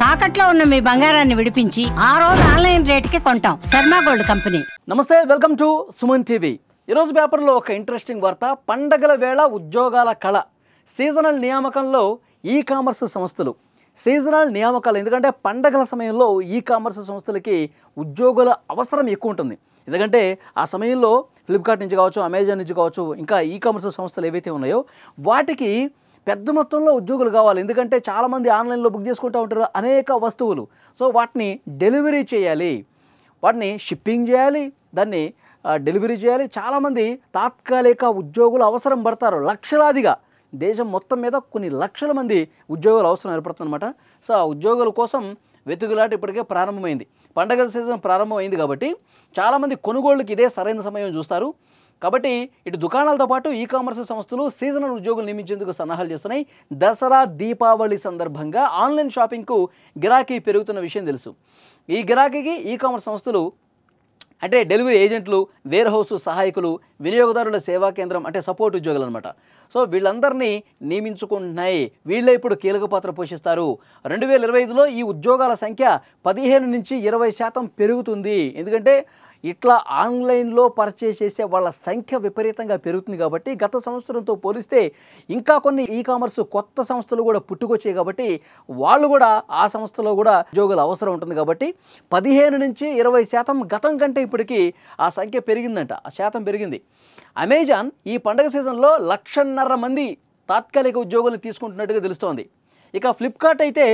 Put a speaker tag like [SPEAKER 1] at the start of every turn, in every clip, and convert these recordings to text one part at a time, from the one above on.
[SPEAKER 1] తాకట్లో ఉన్న మీ బంగారాన్ని విడిపించి ఆ రోజు ఆన్లైన్ రేటుకి కొంటాం. Sharma gold company.
[SPEAKER 2] నమస్తే, వెల్కమ్ టు సుమన్ టీవీ. ఈరోజు పేపర్లో ఒక ఇంట్రెస్టింగ్ వార్త. పండగల వేళ ఉద్యోగాల కళ. సీజనల్ నియామకంలో ఈ కామర్స్ సంస్థలు. సీజనల్ నియామకాలు, ఎందుకంటే పండగల సమయంలో ఈ కామర్స్ సంస్థలకి ఉద్యోగుల అవసరం ఎక్కువ ఉంటుంది. ఎందుకంటే ఆ సమయంలో ఫ్లిప్కార్ట్ నుంచి కావచ్చు, అమెజాన్ నుంచి కావచ్చు, ఇంకా ఈ కామర్స్ సంస్థలు ఏవైతే ఉన్నాయో వాటికి పెద్ద మొత్తంలో ఉద్యోగులు కావాలి. ఎందుకంటే చాలామంది ఆన్లైన్లో బుక్ చేసుకుంటూ ఉంటారు అనేక వస్తువులు. సో వాటిని డెలివరీ చేయాలి, వాటిని షిప్పింగ్ చేయాలి, దాన్ని డెలివరీ చేయాలి. చాలామంది తాత్కాలిక ఉద్యోగులు అవసరం పడతారు. లక్షలాదిగా దేశం మొత్తం మీద కొన్ని లక్షల మంది ఉద్యోగులు అవసరం ఏర్పడుతుందన్నమాట. సో ఆ ఉద్యోగుల కోసం వెతుకులాట ఇప్పటికే ప్రారంభమైంది. పండగల సీజన్ ప్రారంభమైంది కాబట్టి చాలామంది కొనుగోళ్ళకి ఇదే సరైన సమయం చూస్తారు. కాబట్టి ఇటు దుకాణాలతో పాటు ఈ కామర్స్ సంస్థలు సీజనల్ ఉద్యోగులు నియమించేందుకు సన్నాహాలు చేస్తున్నాయి. దసరా, దీపావళి సందర్భంగా ఆన్లైన్ షాపింగ్కు గిరాకీ పెరుగుతున్న విషయం తెలుసు. ఈ గిరాకీకి ఈ కామర్స్ సంస్థలు అంటే డెలివరీ ఏజెంట్లు, వేర్ హౌస్ సహాయకులు, వినియోగదారుల సేవా కేంద్రం అంటే సపోర్ట్ ఉద్యోగులు అనమాట. సో వీళ్ళందరినీ నియమించుకుంటున్నాయి. వీళ్ళే ఇప్పుడు కీలక పాత్ర పోషిస్తారు. 2025లో ఈ ఉద్యోగాల సంఖ్య 15 నుంచి 20% పెరుగుతుంది. ఎందుకంటే ఇట్లా ఆన్లైన్లో పర్చేస్ చేసే వాళ్ళ సంఖ్య విపరీతంగా పెరుగుతుంది. కాబట్టి గత సంవత్సరంతో పోలిస్తే ఇంకా కొన్ని ఈ కామర్స్ కొత్త సంస్థలు కూడా పుట్టుకొచ్చాయి. కాబట్టి వాళ్ళు కూడా ఆ సంస్థలో కూడా ఉద్యోగుల అవసరం ఉంటుంది. కాబట్టి 15 నుంచి 20% గతం కంటే ఇప్పటికీ ఆ సంఖ్య పెరిగిందంట, ఆ శాతం పెరిగింది. అమెజాన్ ఈ పండగ సీజన్లో 1,50,000 మంది తాత్కాలిక ఉద్యోగులను తీసుకుంటున్నట్టుగా తెలుస్తోంది. ఇక ఫ్లిప్కార్ట్ అయితే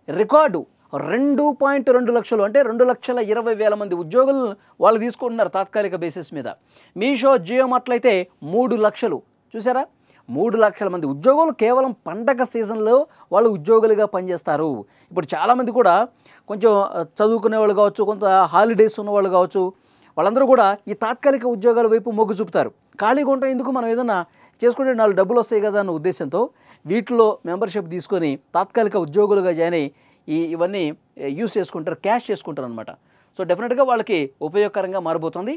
[SPEAKER 2] రికార్డు 2.2 లక్షలు, అంటే 2,20,000 మంది ఉద్యోగులను వాళ్ళు తీసుకుంటున్నారు తాత్కాలిక బేసిస్ మీద. మీషో, జియో మార్ట్లయితే 3 లక్షలు. చూసారా, 3 లక్షల మంది ఉద్యోగులు కేవలం పండగ సీజన్లో వాళ్ళు ఉద్యోగులుగా పనిచేస్తారు. ఇప్పుడు చాలామంది కూడా కొంచెం చదువుకునే వాళ్ళు కావచ్చు, కొంత హాలిడేస్ ఉన్నవాళ్ళు కావచ్చు, వాళ్ళందరూ కూడా ఈ తాత్కాలిక ఉద్యోగాల వైపు మొగ్గు చూపుతారు. ఖాళీగా ఉంటాం ఎందుకు, మనం ఏదైనా చేసుకుంటే 4 డబ్బులు వస్తాయి కదా అన్న ఉద్దేశంతో వీటిలో మెంబర్షిప్ తీసుకొని తాత్కాలిక ఉద్యోగులుగా జాయిన్ అయ్యి ఇవన్నీ యూస్ చేసుకుంటారు, క్యాష్ చేసుకుంటారు అనమాట. సో డెఫినెట్గా వాళ్ళకి ఉపయోగకరంగా మారబోతుంది.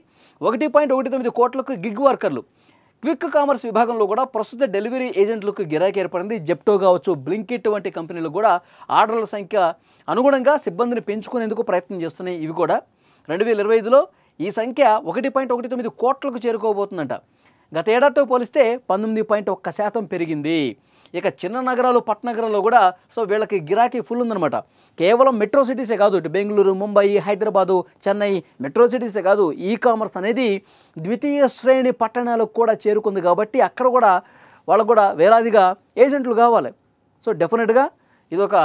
[SPEAKER 2] 1.19 కోట్లకు గిగ్ వర్కర్లు. క్విక్ కామర్స్ విభాగంలో కూడా ప్రస్తుత డెలివరీ ఏజెంట్లకు గిరాకీ ఏర్పడింది. జెప్టో కావచ్చు, బ్లింకిట్ వంటి కంపెనీలు కూడా ఆర్డర్ల సంఖ్య అనుగుణంగా సిబ్బందిని పెంచుకునేందుకు ప్రయత్నం చేస్తున్నాయి. ఇవి కూడా 2025లో ఈ సంఖ్య 1.19 కోట్లకు చేరుకోబోతుందంట. గత ఏడాదితో పోలిస్తే 19.1% పెరిగింది. ఇక చిన్న నగరాలు, పట్టణగరాల్లో కూడా సో వీళ్ళకి గిరాకీ ఫుల్ ఉందన్నమాట. కేవలం మెట్రో సిటీసే కాదు, ఇటు బెంగళూరు, ముంబై, హైదరాబాదు, చెన్నై మెట్రో సిటీసే కాదు, ఈ కామర్స్ అనేది ద్వితీయ శ్రేణి పట్టణాలకు కూడా చేరుకుంది. కాబట్టి అక్కడ కూడా వాళ్ళకు కూడా వేలాదిగా ఏజెంట్లు కావాలి. సో డెఫినెట్గా ఇదొక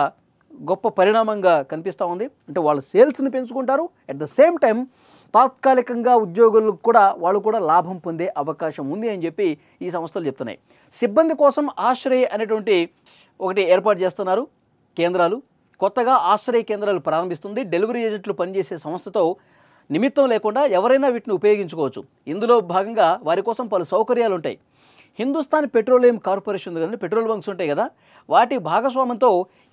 [SPEAKER 2] గొప్ప పరిణామంగా కనిపిస్తూ ఉంది. అంటే వాళ్ళు సేల్స్ని పెంచుకుంటారు, అట్ ద సేమ్ టైం తాత్కాలికంగా ఉద్యోగులకు కూడా వాళ్ళు కూడా లాభం పొందే అవకాశం ఉంది అని చెప్పి ఈ సంస్థలు చెప్తున్నాయి. సిబ్బంది కోసం ఆశ్రయ్ అనేటువంటి ఒకటి ఏర్పాటు చేస్తున్నారు కేంద్రాలు. కొత్తగా ఆశ్రయ్ కేంద్రాలు ప్రారంభిస్తుంది. డెలివరీ ఏజెంట్లు పనిచేసే సంస్థతో నిమిత్తం లేకుండా ఎవరైనా వీటిని ఉపయోగించుకోవచ్చు. ఇందులో భాగంగా వారి కోసం పలు సౌకర్యాలు ఉంటాయి. హిందుస్థాన్ పెట్రోలియం కార్పొరేషన్ ఉంది కదండి, పెట్రోల్ బంక్స్ ఉంటాయి కదా, వాటి భాగస్వామ్యంతో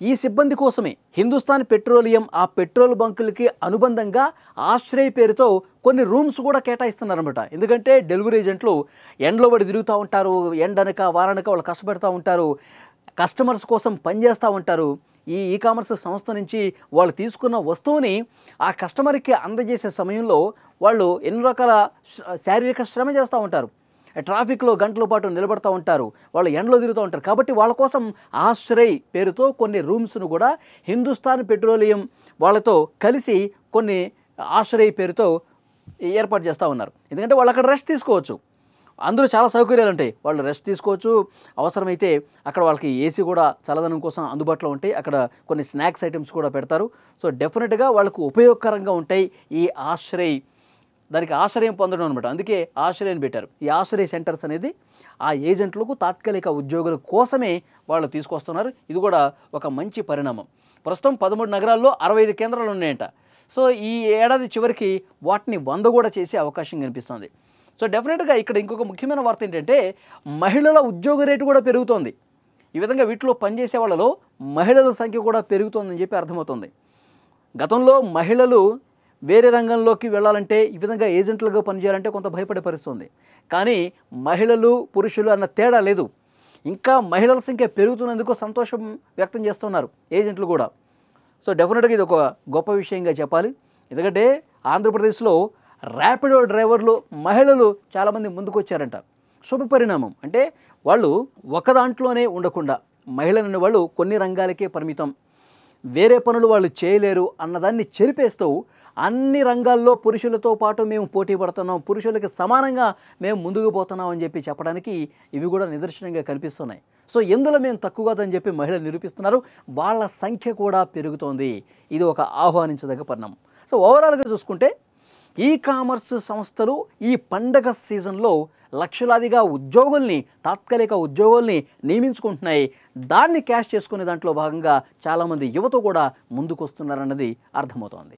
[SPEAKER 2] ఈ సిబ్బంది కోసమే హిందుస్థాన్ పెట్రోలియం ఆ పెట్రోల్ బంకులకి అనుబంధంగా ఆశ్రయ్ పేరుతో కొన్ని రూమ్స్ కూడా కేటాయిస్తున్నారన్నమాట. ఎందుకంటే డెలివరీ ఏజెంట్లు ఎండలో పడి తిరుగుతూ ఉంటారు, ఎండనక వారనక వాళ్ళు కష్టపడుతూ ఉంటారు, కస్టమర్స్ కోసం పనిచేస్తూ ఉంటారు. ఈ కామర్స్ సంస్థ నుంచి వాళ్ళు తీసుకున్న వస్తువుని ఆ కస్టమర్కి అందజేసే సమయంలో వాళ్ళు ఎన్నో రకాల శారీరక శ్రమ చేస్తూ ఉంటారు, ట్రాఫిక్లో గంటల పాటు నిలబడుతూ ఉంటారు, వాళ్ళు ఎండలో తిరుగుతూ ఉంటారు. కాబట్టి వాళ్ళ కోసం ఆశ్రయ్ పేరుతో కొన్ని రూమ్స్ను కూడా హిందుస్థాన్ పెట్రోలియం వాళ్ళతో కలిసి కొన్ని ఆశ్రయ్ పేరుతో ఏర్పాటు చేస్తూ ఉన్నారు. ఎందుకంటే వాళ్ళు అక్కడ రెస్ట్ తీసుకోవచ్చు. అందులో చాలా సౌకర్యాలు ఉంటాయి, వాళ్ళు రెస్ట్ తీసుకోవచ్చు. అవసరమైతే అక్కడ వాళ్ళకి ఏసీ కూడా చల్లదనం కోసం అందుబాటులో ఉంటాయి. అక్కడ కొన్ని స్నాక్స్ ఐటమ్స్ కూడా పెడతారు. సో డెఫినెట్గా వాళ్ళకు ఉపయోగకరంగా ఉంటాయి ఈ ఆశ్రయ్. దానికి ఆశ్రయం పొందడం అనమాట, అందుకే ఆశ్రయం పెట్టారు. ఈ ఆశ్రయ సెంటర్స్ అనేది ఆ ఏజెంట్లకు తాత్కాలిక ఉద్యోగుల కోసమే వాళ్ళు తీసుకొస్తున్నారు. ఇది కూడా ఒక మంచి పరిణామం. ప్రస్తుతం 13 నగరాల్లో 65 కేంద్రాలు ఉన్నాయంట. సో ఈ ఏడాది చివరికి వాటిని 100 కూడా చేసే అవకాశం కనిపిస్తుంది. సో డెఫినెట్గా ఇక్కడ ఇంకొక ముఖ్యమైన వార్త ఏంటంటే మహిళల ఉద్యోగ రేటు కూడా పెరుగుతోంది. ఈ విధంగా వీటిలో పనిచేసే వాళ్ళలో మహిళల సంఖ్య కూడా పెరుగుతోందని చెప్పి అర్థమవుతుంది. గతంలో మహిళలు వేరే రంగంలోకి వెళ్ళాలంటే ఈ విధంగా ఏజెంట్లుగా పనిచేయాలంటే కొంత భయపడే పరిస్థితి ఉంది. కానీ మహిళలు పురుషులు అన్న తేడా లేదు. ఇంకా మహిళల సంఖ్య పెరుగుతున్నందుకు సంతోషం వ్యక్తం చేస్తున్నారు ఏజెంట్లు కూడా. సో డెఫినెట్గా ఇది ఒక గొప్ప విషయంగా చెప్పాలి. ఎందుకంటే ఆంధ్రప్రదేశ్లో ర్యాపిడో డ్రైవర్లు మహిళలు చాలామంది ముందుకు వచ్చారంట. శుభ పరిణామం. అంటే వాళ్ళు ఒక దాంట్లోనే ఉండకుండా మహిళలని వాళ్ళు కొన్ని రంగాలకే పరిమితం, వేరే పనులు వాళ్ళు చేయలేరు అన్నదాన్ని చెరిపేస్తూ అన్ని రంగాల్లో పురుషులతో పాటు మేము పోటీ పడుతున్నాం, పురుషులకి సమానంగా మేము ముందుకు పోతున్నాం అని చెప్పి చెప్పడానికి ఇవి కూడా నిదర్శనంగా కనిపిస్తున్నాయి. సో ఎందులో మేము తక్కువ కాదని చెప్పి మహిళలు నిరూపిస్తున్నారు. వాళ్ళ సంఖ్య కూడా పెరుగుతోంది. ఇది ఒక ఆహ్వానించదగ్గ పరిణామం. సో ఓవరాల్గా చూసుకుంటే ఈ కామర్స్ సంస్థలు ఈ పండగ సీజన్లో లక్షలాదిగా ఉద్యోగుల్ని, తాత్కాలిక ఉద్యోగుల్ని నియమించుకుంటున్నాయి. దాన్ని క్యాష్ చేసుకునే దాంట్లో భాగంగా చాలామంది యువత కూడా ముందుకు వస్తున్నారన్నది అర్థమవుతోంది.